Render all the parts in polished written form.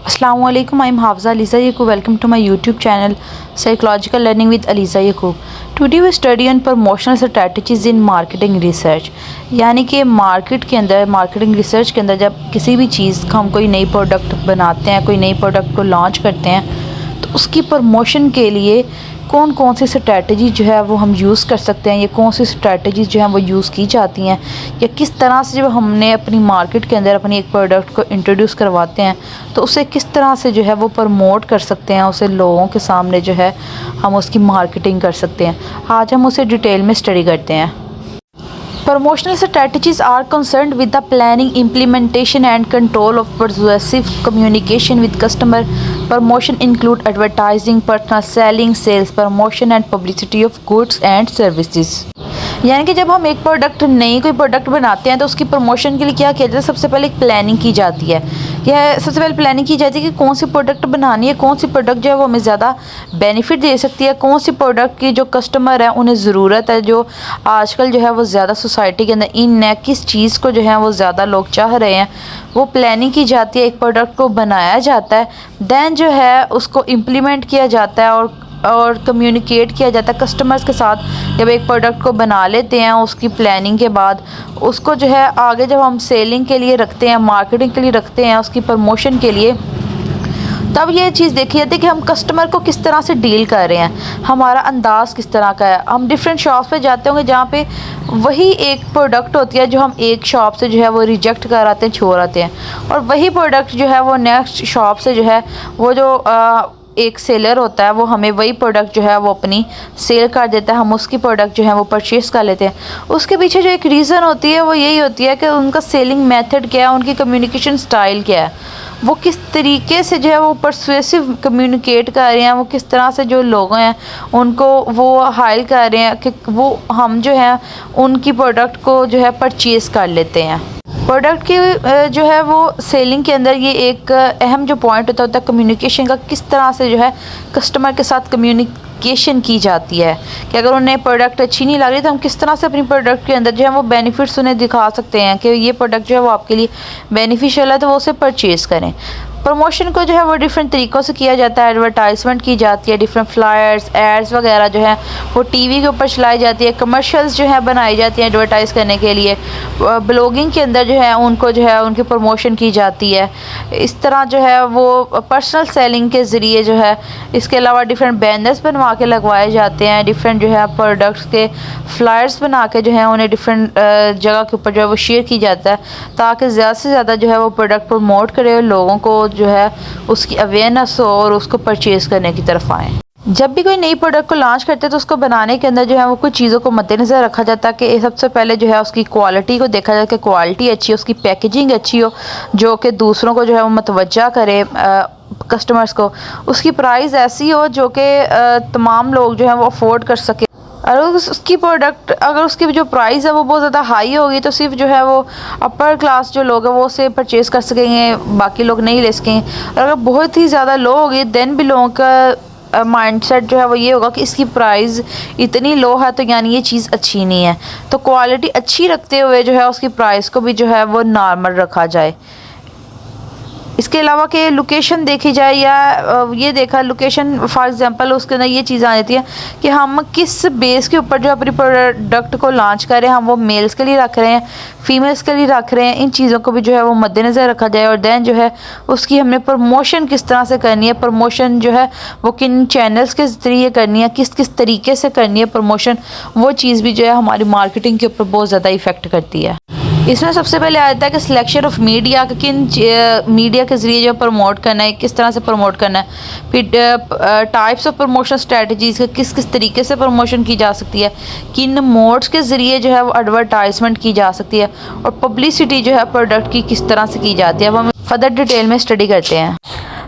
Assalamualaikum, I'm Hafza Aliza Yaqub. Welcome to my YouTube channel Psychological Learning with Aliza Yaqub. Today we study on promotional strategies in marketing research. यानी कि market के अंदर marketing research के अंदर जब किसी भी चीज़ का हम कोई नई प्रोडक्ट बनाते हैं, कोई नई प्रोडक्ट को लॉन्च करते हैं, तो उसकी प्रमोशन के लिए कौन कौन सी स्ट्रैटेजी जो है वो हम यूज़ कर सकते हैं, ये कौन सी स्ट्रैटेजी जो है वो यूज़ की जाती हैं, या किस तरह से जब हमने अपनी मार्केट के अंदर अपनी एक प्रोडक्ट को इंट्रोड्यूस करवाते हैं तो उसे किस तरह से जो है वो प्रमोट कर सकते हैं, उसे लोगों के सामने जो है हम उसकी मार्केटिंग कर सकते हैं। आज हम उसे डिटेल में स्टडी करते हैं। Promotional strategies are concerned with the planning, implementation and control of persuasive communication with customer. Promotion include advertising, personal selling, sales promotion and publicity of goods and services. यानी कि जब हम एक प्रोडक्ट नई कोई प्रोडक्ट बनाते हैं तो उसकी प्रमोशन के लिए क्या किया जाता है, सबसे पहले एक प्लानिंग की जाती है। यह सबसे पहले प्लानिंग की जाती है कि कौन सी प्रोडक्ट बनानी है, कौन सी प्रोडक्ट जो है वो हमें ज़्यादा बेनिफिट दे सकती है, कौन सी प्रोडक्ट की जो कस्टमर है उन्हें ज़रूरत है, जो आजकल जो है वो ज़्यादा सोसाइटी के अंदर इन है, किस चीज़ को जो है वो ज़्यादा लोग चाह रहे हैं, वो प्लानिंग की जाती है। एक प्रोडक्ट को बनाया जाता है, दैन जो है उसको इम्प्लीमेंट किया जाता है और कम्युनिकेट किया जाता है कस्टमर्स के साथ। जब एक प्रोडक्ट को बना लेते हैं उसकी प्लानिंग के बाद, उसको जो है आगे जब हम सेलिंग के लिए रखते हैं, मार्केटिंग के लिए रखते हैं, उसकी प्रमोशन के लिए, तब ये चीज़ देखी जाती है कि हम कस्टमर को किस तरह से डील कर रहे हैं, हमारा अंदाज़ किस तरह का है। हम डिफरेंट शॉप्स पे जाते होंगे जहाँ पे वही एक प्रोडक्ट होती है जो हम एक शॉप से जो है वो रिजेक्ट कर आते हैं, छोड़ आते हैं, और वही प्रोडक्ट जो है वो नेक्स्ट शॉप से जो है वो जो एक सेलर होता है वो हमें वही प्रोडक्ट जो है वो अपनी सेल कर देता है, हम उसकी प्रोडक्ट जो है वो परचेज़ कर लेते हैं। उसके पीछे जो एक रीज़न होती है वो यही होती है कि उनका सेलिंग मेथड क्या है, उनकी कम्युनिकेशन स्टाइल क्या है, वो किस तरीके से जो है वो परसुएसिव कम्युनिकेट कर रहे हैं, वो किस तरह से जो लोग हैं उनको वो हाइल कर रहे हैं कि वो हम जो है उनकी प्रोडक्ट को जो है परचेज़ कर लेते हैं। प्रोडक्ट की जो है वो सेलिंग के अंदर ये एक अहम जो पॉइंट होता है कम्युनिकेशन का, किस तरह से जो है कस्टमर के साथ कम्युनिकेशन की जाती है, कि अगर उन्हें प्रोडक्ट अच्छी नहीं लग रही तो हम किस तरह से अपनी प्रोडक्ट के अंदर जो है वो बेनिफिट्स उन्हें दिखा सकते हैं कि ये प्रोडक्ट जो है वो आपके लिए बेनिफिशियल है, तो वो उसे परचेज़ करें। प्रमोशन को जो है वो डिफरेंट तरीक़ों से किया जाता है। एडवर्टाइजमेंट की जाती है, डिफरेंट फ्लायर्स, एड्स वगैरह जो है वो टीवी के ऊपर चलाई जाती है, कमर्शियल्स जो है बनाई जाती हैं एडवर्टाइज़ करने के लिए, ब्लॉगिंग के अंदर जो है उनको जो है उनकी प्रमोशन की जाती है। इस तरह जो है वो पर्सनल सेलिंग के ज़रिए जो है, इसके अलावा डिफरेंट बैनर्स बनवा के लगवाए जाते हैं, डिफरेंट जो है प्रोडक्ट्स के फ्लायर्स बना के जो है उन्हें डिफरेंट जगह के ऊपर जो है वो शेयर की जाता है, ताकि ज़्यादा से ज़्यादा जो है वो प्रोडक्ट प्रमोट करे, लोगों को जो है उसकी अवेयरनेस हो और उसको परचेज़ करने की तरफ आएँ। जब भी कोई नई प्रोडक्ट को लॉन्च करते हैं तो उसको बनाने के अंदर जो है वो कुछ चीज़ों को मद्देनज़र रखा जाता है कि सबसे पहले जो है उसकी क्वालिटी को देखा जाए कि क्वालिटी अच्छी हो, उसकी पैकेजिंग अच्छी हो जो कि दूसरों को जो है वो मतवज्जा करे कस्टमर्स को, उसकी प्राइस ऐसी हो जो कि तमाम लोग जो है वो अफोर्ड कर सके। और उसकी प्रोडक्ट अगर उसकी जो प्राइस है वो बहुत ज़्यादा हाई होगी तो सिर्फ जो है वो अपर क्लास जो लोग हैं वो उसे परचेज़ कर सकेंगे, बाकी लोग नहीं ले सकेंगे। और अगर बहुत ही ज़्यादा लो होगी दैन भी लोगों का माइंडसेट जो है वो ये होगा कि इसकी प्राइस इतनी लो है तो यानी ये चीज़ अच्छी नहीं है। तो क्वालिटी अच्छी रखते हुए जो है उसकी प्राइस को भी जो है वो नॉर्मल रखा जाए। इसके अलावा कि लोकेशन देखी जाए, या ये देखा लोकेशन फॉर एग्जांपल उसके अंदर ये चीज़ आ जाती है कि हम किस बेस के ऊपर जो अपनी प्रोडक्ट को लॉन्च कर रहे हैं, हम वो मेल्स के लिए रख रहे हैं, फीमेल्स के लिए रख रहे हैं, इन चीज़ों को भी जो है वो मद्देनज़र रखा जाए। और दैन जो है उसकी हमने प्रमोशन किस तरह से करनी है, प्रमोशन जो है वो किन चैनल्स के ज़रिए करनी है, किस किस तरीके से करनी है प्रमोशन, वो चीज़ भी जो है हमारी मार्केटिंग के ऊपर बहुत ज़्यादा इफ़ेक्ट करती है। इसमें सबसे पहले आता है कि सिलेक्शन ऑफ मीडिया, कि किन मीडिया के ज़रिए जो प्रमोट करना है, किस तरह से प्रमोट करना है। फिर टाइप्स ऑफ प्रमोशन स्ट्रेटजीज़, किस किस तरीके से प्रमोशन की जा सकती है, किन मोड्स के ज़रिए जो है वो एडवर्टाइजमेंट की जा सकती है, और पब्लिसिटी जो है प्रोडक्ट की किस तरह से की जाती है। अब हम फर्दर डिटेल में स्टडी करते हैं।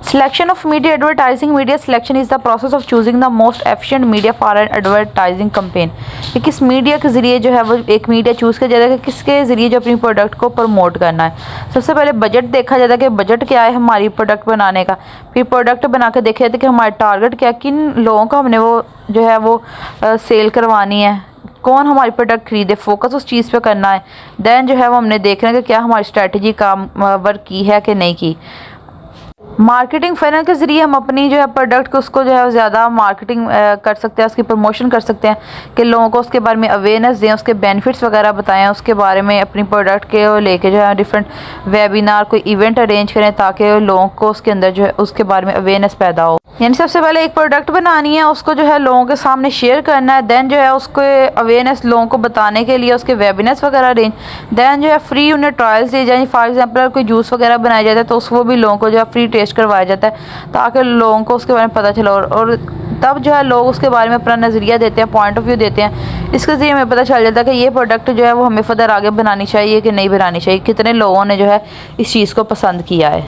Selection of media advertising. Media selection is the process of choosing the most efficient media for an advertising campaign. कि किस मीडिया के ज़रिए जो है वो एक मीडिया चूज़ किया जाता है कि किसके ज़रिए जो अपनी प्रोडक्ट को प्रमोट करना है। सबसे पहले बजट देखा जाता है कि बजट क्या है हमारी प्रोडक्ट बनाने का। फिर प्रोडक्ट बना के देखा जाता है कि हमारा टारगेट क्या है, किन लोगों को हमने वो जो है वो सेल करवानी है, कौन हमारी प्रोडक्ट खरीदे, फोकस उस चीज़ पे करना है। दैन जो है वो हमने देखना है कि क्या हमारी स्ट्रेटजी काम वर्क की है कि नहीं की। मार्केटिंग फ़नल के ज़रिए हम अपनी जो है प्रोडक्ट को उसको जो है ज़्यादा मार्केटिंग कर सकते हैं, उसकी प्रमोशन कर सकते हैं कि लोगों को उसके बारे में अवेयरनेस दें, उसके बेनिफिट्स वगैरह बताएं, उसके बारे में अपनी प्रोडक्ट के लेके जो है डिफरेंट वेबिनार कोई इवेंट अरेंज करें ताकि लोगों को उसके अंदर जो है उसके बारे में अवेयरनेस पैदा हो। यानी सबसे पहले एक प्रोडक्ट बनानी है, उसको जो है लोगों के सामने शेयर करना है, दैन जो है उसको अवेयरनेस लोगों को बताने के लिए उसके वेबिनार्स वगैरह अरेंज, दैन जो है फ्री उन्हें ट्रायल्स दिए जाए। फॉर एग्जांपल कोई जूस वगैरह बनाया जाता है तो वो भी लोगों को जो है फ्री टेस्ट करवाया जाता है ताकि लोगों को उसके बारे में पता चला, और तब जो है लोग उसके बारे में अपना नज़रिया देते हैं, पॉइंट ऑफ व्यू देते हैं। इसके ज़रिए हमें पता चल जाता है कि ये प्रोडक्ट जो है वो हमें फर्दर आगे बनानी चाहिए कि नहीं बनानी चाहिए, कितने लोगों ने जो है इस चीज़ को पसंद किया है।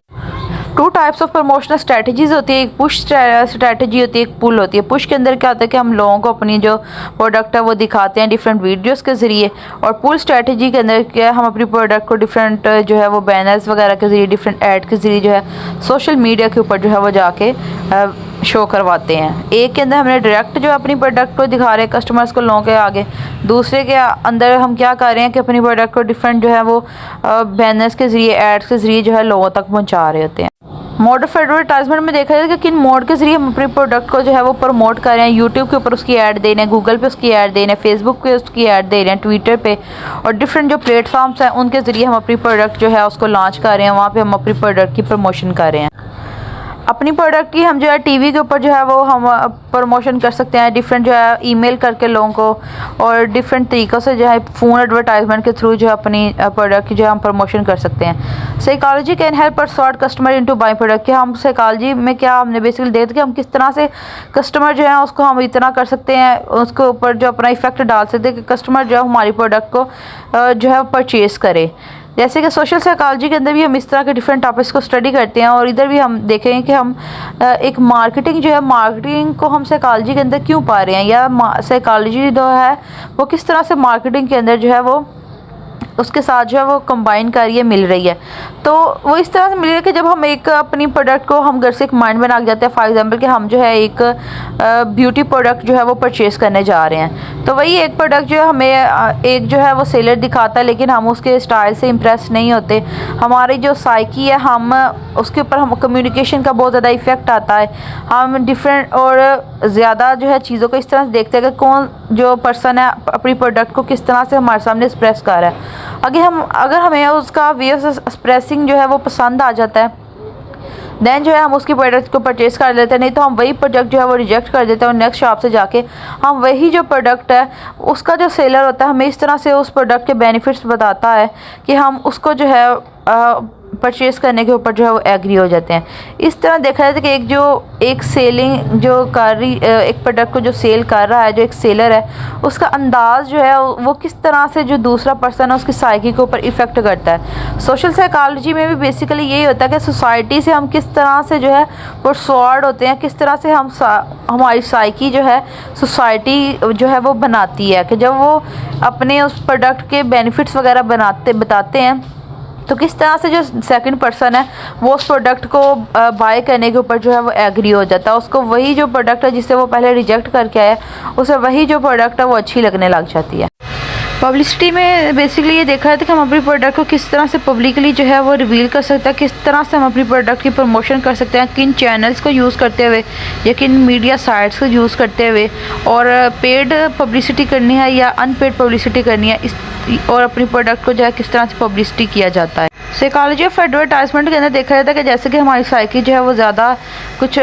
Two types of promotional strategies होती है, एक पुश स्ट्रेटजी होती है, एक पुल होती है। पुश के अंदर क्या होता है कि हम लोगों को अपनी जो प्रोडक्ट है वो दिखाते हैं डिफरेंट वीडियोस के ज़रिए, और पुल स्ट्रेटजी के अंदर क्या है हम अपनी प्रोडक्ट को डिफरेंट जो है वो बैनर्स वगैरह के ज़रिए, डिफरेंट ऐड के ज़रिए जो है सोशल मीडिया के ऊपर जो है वो जाके शो करवाते हैं। एक के अंदर हमने डायरेक्ट जो अपनी प्रोडक्ट को दिखा रहे हैं कस्टमर्स को लोगों के आगे, दूसरे के अंदर हम क्या कर रहे हैं कि अपनी प्रोडक्ट को डिफरेंट जो है वो बैनर्स के ज़रिए, एड्स के ज़रिए जो है लोगों तक पहुँचा रहे होते हैं। मोड ऑफ एडवर्टाइजमेंट में देखा जाए कि किन मोड के ज़रिए हम अपने प्रोडक्ट को जो है वो प्रमोट कर रहे हैं। यूट्यूब के ऊपर उसकी ऐड दे रहे हैं, गूगल पे उसकी ऐड दे रहे हैं, फेसबुक पे उसकी ऐड दे रहे हैं, ट्विटर पे, और डिफरेंट जो प्लेटफॉर्म्स हैं उनके ज़रिए हम अपनी प्रोडक्ट जो है उसको लॉन्च कर रहे हैं, वहाँ पे हम अपनी प्रोडक्ट की प्रमोशन कर रहे हैं। अपनी प्रोडक्ट की हम जो है टीवी के ऊपर जो है वो हम प्रमोशन कर सकते हैं, डिफरेंट जो है ईमेल करके लोगों को, और डिफरेंट तरीक़ों से जो है फ़ोन एडवर्टाइजमेंट के थ्रू जो है अपनी प्रोडक्ट की जो है हम प्रमोशन कर सकते हैं। Psychology can help persuade customer into buying product, कि हम साइकोलॉजी में क्या हमने बेसिकली देखा कि हम किस तरह से कस्टमर जो है उसको हम इतना कर सकते हैं, उसके ऊपर जो अपना इफेक्ट डाल सकते हैं कि कस्टमर जो है हमारी प्रोडक्ट को जो है परचेज़ करे। जैसे कि सोशल साइकोलॉजी के अंदर भी हम इस तरह के डिफरेंट टॉपिक्स को स्टडी करते हैं, और इधर भी हम देखेंगे कि हम एक मार्केटिंग जो है, मार्केटिंग को हम साइकोलॉजी के अंदर क्यों पा रहे हैं, या साइकोलॉजी जो है वो किस तरह से मार्केटिंग के अंदर जो है वो उसके साथ जो है वो कंबाइन करिए मिल रही है। तो वो इस तरह से मिल रही है कि जब हम एक अपनी प्रोडक्ट को हम घर से एक माइंड बना के जाते हैं, फॉर एग्जांपल कि हम जो है एक ब्यूटी प्रोडक्ट जो है वो परचेज़ करने जा रहे हैं, तो वही एक प्रोडक्ट जो है हमें एक जो है वो सेलर दिखाता है, लेकिन हम उसके स्टाइल से इम्प्रेस नहीं होते। हमारी जो साइकी है हम उसके ऊपर हम कम्युनिकेशन का बहुत ज़्यादा इफेक्ट आता है, हम डिफरेंट और ज़्यादा जो है चीज़ों को इस तरह से देखते हैं कि कौन जो पर्सन है अपनी प्रोडक्ट को किस तरह से हमारे सामने एक्सप्रेस कर रहा है। अगर हमें उसका वे ऑफ एक्सप्रेसिंग जो है वो पसंद आ जाता है, देन जो है हम उसकी प्रोडक्ट को परचेज़ कर लेते हैं, नहीं तो हम वही प्रोडक्ट जो है वो रिजेक्ट कर देते हैं, और नेक्स्ट शॉप से जाके हम वही जो प्रोडक्ट है उसका जो सेलर होता है हमें इस तरह से उस प्रोडक्ट के बेनिफिट्स बताता है कि हम उसको जो है परचेज़ करने के ऊपर जो है वो एग्री हो जाते हैं। इस तरह देखा जाता है कि एक सेलिंग जो कर रही एक प्रोडक्ट को जो सेल कर रहा है, जो एक सेलर है, उसका अंदाज़ जो है वो किस तरह से जो दूसरा पर्सन है उसकी साइकी के ऊपर इफ़ेक्ट करता है। सोशल साइकोलॉजी में भी बेसिकली यही होता है कि सोसाइटी से हम किस तरह से जो है परसुएड होते हैं, किस तरह से हमारी साइकी जो है सोसाइटी जो है वो बनाती है, कि जब वो अपने उस प्रोडक्ट के बेनिफिट्स वगैरह बताते हैं तो किस तरह से जो सेकंड पर्सन है वो उस प्रोडक्ट को बाय करने के ऊपर जो है वो एग्री हो जाता है, उसको वही जो प्रोडक्ट है जिससे वो पहले रिजेक्ट करके आया उसे वही जो प्रोडक्ट है वो अच्छी लगने लग जाती है। पब्लिसिटी में बेसिकली ये देखा जाता है कि हम अपनी प्रोडक्ट को किस तरह से पब्लिकली जो है वो रिवील कर सकते हैं, किस तरह से हम अपनी प्रोडक्ट की प्रमोशन कर सकते हैं, किन चैनल्स को यूज़ करते हुए या किन मीडिया साइट्स को यूज़ करते हुए, और पेड पब्लिसिटी करनी है या अनपेड पब्लिसिटी करनी है, और अपनी प्रोडक्ट को जो है किस तरह से पब्लिसिटी किया जाता है। साइकोलॉजी ऑफ एडवर्टाइजमेंट के अंदर देखा जाता है कि जैसे कि हमारी साइकी जो है वो ज़्यादा कुछ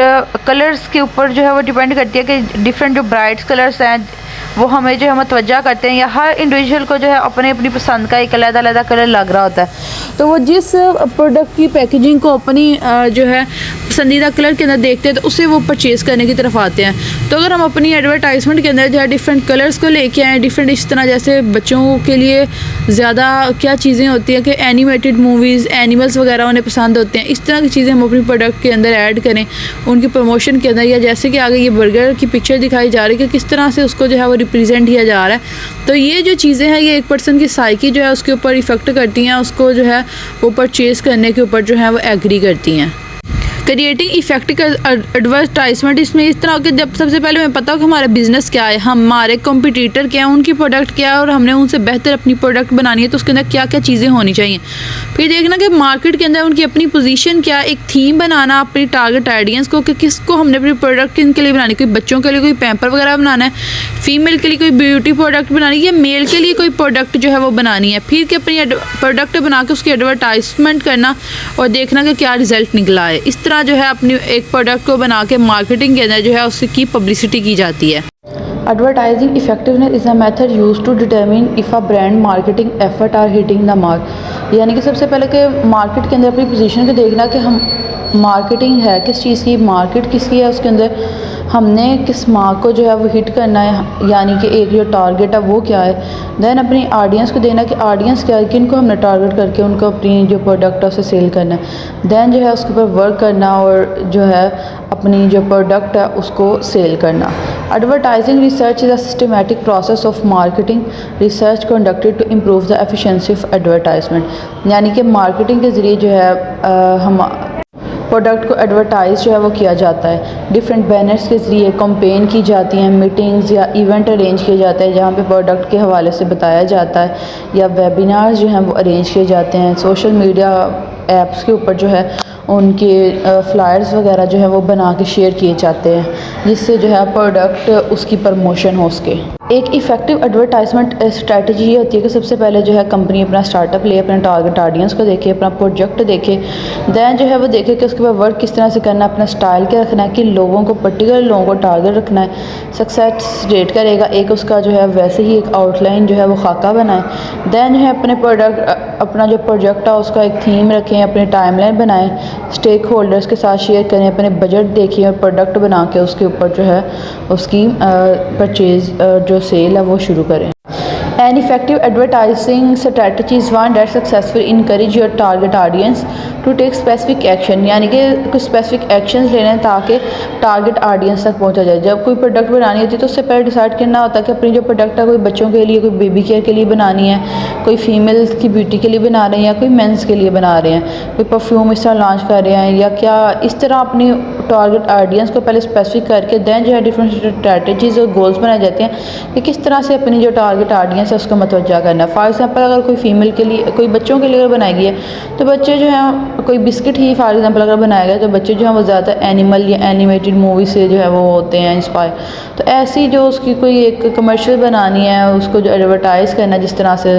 कलर्स के ऊपर जो है वो डिपेंड करती है, कि डिफरेंट जो ब्राइट कलर्स हैं वो हमें जो है मतवज्जा करते हैं, या हर इंडिविजुअल को जो है अपने अपनी पसंद का एक अलग-अलग कलर लग रहा होता है, तो वो जिस प्रोडक्ट की पैकेजिंग को अपनी जो है पसंदीदा कलर के अंदर देखते हैं तो उसे वो परचेज़ करने की तरफ आते हैं। तो अगर हम अपनी एडवर्टाइजमेंट के अंदर जो है डिफरेंट कलर्स को लेके आएँ, डिफरेंट इस तरह जैसे बच्चों के लिए ज़्यादा क्या चीज़ें होती हैं कि एनिमेटेड मूवीज़, एनिमल्स वगैरह उन्हें पसंद होते हैं, इस तरह की चीज़ें हम अपनी प्रोडक्ट के अंदर ऐड करें उनकी प्रमोशन के अंदर, या जैसे कि आगे ये बर्गर की पिक्चर दिखाई जा रही है कि किस तरह से उसको जो है वो रिप्रेजेंट किया जा रहा है। तो ये जो चीज़ें हैं ये एक पर्सन की साइकी जो है उसके ऊपर इफ़ेक्ट करती हैं, उसको जो है वो परचेज़ करने के ऊपर जो है वो एग्री करती हैं। क्रिएटिंग इफेक्टिव एडवर्टाइजमेंट, इसमें इस तरह के जब सबसे पहले हमें पता हो कि हमारा बिजनेस क्या है, हमारे कंपटीटर क्या है, उनकी प्रोडक्ट क्या है और हमने उनसे बेहतर अपनी प्रोडक्ट बनानी है तो उसके अंदर क्या क्या चीज़ें होनी चाहिए। फिर देखना कि मार्केट के अंदर उनकी अपनी पोजीशन क्या है, एक थीम बनाना अपनी टारगेट ऑडियंस को कि किसको हमने अपनी प्रोडक्ट किन लिए बनानी, कोई बच्चों के लिए कोई पैम्पर वगैरह बनाना है, फीमेल के लिए कोई ब्यूटी प्रोडक्ट बनानी है या मेल के लिए कोई प्रोडक्ट जो है वो बनानी है। फिर कि अपनी प्रोडक्ट बना के उसकी एडवर्टाइजमेंट करना और देखना कि क्या रिजल्ट निकला है। इस तरह जो है अपनी एक प्रोडक्ट को बना के मार्केटिंग के अंदर जो है उसकी पब्लिसिटी की जाती है। Advertising effectiveness is a method used to determine if a brand marketing effort are hitting the mark। यानी कि सबसे पहले कि मार्केट के अंदर अपनी पोजीशन को देखना कि हम मार्केटिंग है किस चीज़ की, मार्केट किसकी है, उसके अंदर हमने किस मार्क को जो है वो हिट करना है, यानी कि एक जो टारगेट है वो क्या है। दैन अपनी ऑडियंस को देना कि ऑडियंस क्या है, किन को हमने टारगेट करके उनको अपनी जो प्रोडक्ट है उसे सेल करना है। दैन जो है उसके ऊपर वर्क करना और जो है अपनी जो प्रोडक्ट है उसको सेल करना। Advertising research is a systematic process of marketing research conducted to improve the efficiency of advertisement. यानी कि मार्केटिंग के ज़रिए जो है हम प्रोडक्ट को एडवर्टाइज जो है वो किया जाता है। डिफरेंट बैनर्स के ज़रिए कंपेन की जाती हैं, मीटिंग्स या इवेंट अरेंज किए जाते हैं जहाँ पे प्रोडक्ट के हवाले से बताया जाता है, या वेबिनार्स जो हैं वो अरेंज किए जाते हैं। सोशल मीडिया ऐप्स के ऊपर जो है उनके फ्लायर्स वगैरह जो है वो बना के शेयर किए जाते हैं जिससे जो है प्रोडक्ट उसकी प्रमोशन हो सके। एक इफ़ेक्टिव एडवर्टाइजमेंट स्ट्रेटजी ये होती है कि सबसे पहले जो है कंपनी अपना स्टार्टअप ले, अपने टारगेट ऑडियंस को देखे, अपना प्रोजेक्ट देखे, दैन जो है वो देखे कि उसके बाद वर्क किस तरह से करना है, अपना स्टाइल क्या रखना है, कि लोगों को पर्टिकुलर लोगों को टारगेट रखना है, सक्सेस रेट करेगा एक उसका जो है वैसे ही एक आउटलाइन जो है वो खाका बनाए। दैन जो है अपने प्रोडक्ट अपना जो प्रोजेक्ट है उसका एक थीम रखें, अपनी टाइमलाइन बनाएं, स्टेक होल्डर्स के साथ शेयर करें, अपने बजट देखिए और प्रोडक्ट बना के उसके ऊपर जो है उसकी परचेज़ जो सेल है वो शुरू करें। An effective advertising strategy is one that successfully encourage your target audience to take specific action। यानी कि कुछ स्पेसिफिक एक्शंस लेने ताकि टारगेट ऑडियंस तक पहुंचा जाए। जब कोई प्रोडक्ट बनानी होती है तो उससे पहले डिसाइड करना होता है कि अपनी जो प्रोडक्ट है कोई बच्चों के लिए, कोई बेबी केयर के लिए बनानी है, कोई फीमेल्स की ब्यूटी के लिए बना रहे हैं या कोई मेंस के लिए बना रहे हैं, कोई परफ्यूम इस तरह लॉन्च कर रहे हैं या क्या। इस तरह अपनी टारगेट ऑडियंस को पहले स्पेसिफिक करके दैन जो है डिफरेंट स्ट्रैटेजीज़ और गोल्स बनाए जाते हैं कि किस तरह से अपनी जो टारगेट ऑडियंस है उसको मतवज्जा करना है। फॉर एग्जांपल अगर कोई फीमेल के लिए, कोई बच्चों के लिए बनाई गई है तो बच्चे जो हैं कोई बिस्किट ही फॉर एग्जांपल अगर बनाया गया तो बच्चे जो हैं वो ज़्यादा एनिमल या एनिमेटेड मूवी से जो है वो होते हैं इंस्पायर। तो ऐसी जो उसकी कोई एक कमर्शियल बनानी है, उसको जो एडवर्टाइज़ करना है जिस तरह से,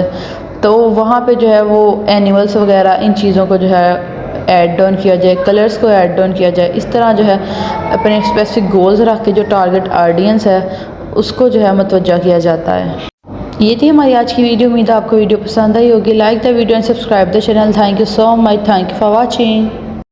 तो वहाँ पे जो है वो एनिमल्स वगैरह इन चीज़ों को जो है ऐड ऑन किया जाए, कलर्स को ऐड ऑन किया जाए। इस तरह जो है अपने स्पेसिफिक गोल्स रख के जो टारगेट ऑडियंस है उसको जो है मतवज्जा किया जाता है। ये थी हमारी आज की वीडियो। उम्मीद है आपको वीडियो पसंद आई होगी। Like the video and subscribe the channel. Thank you so much. Thank you for watching.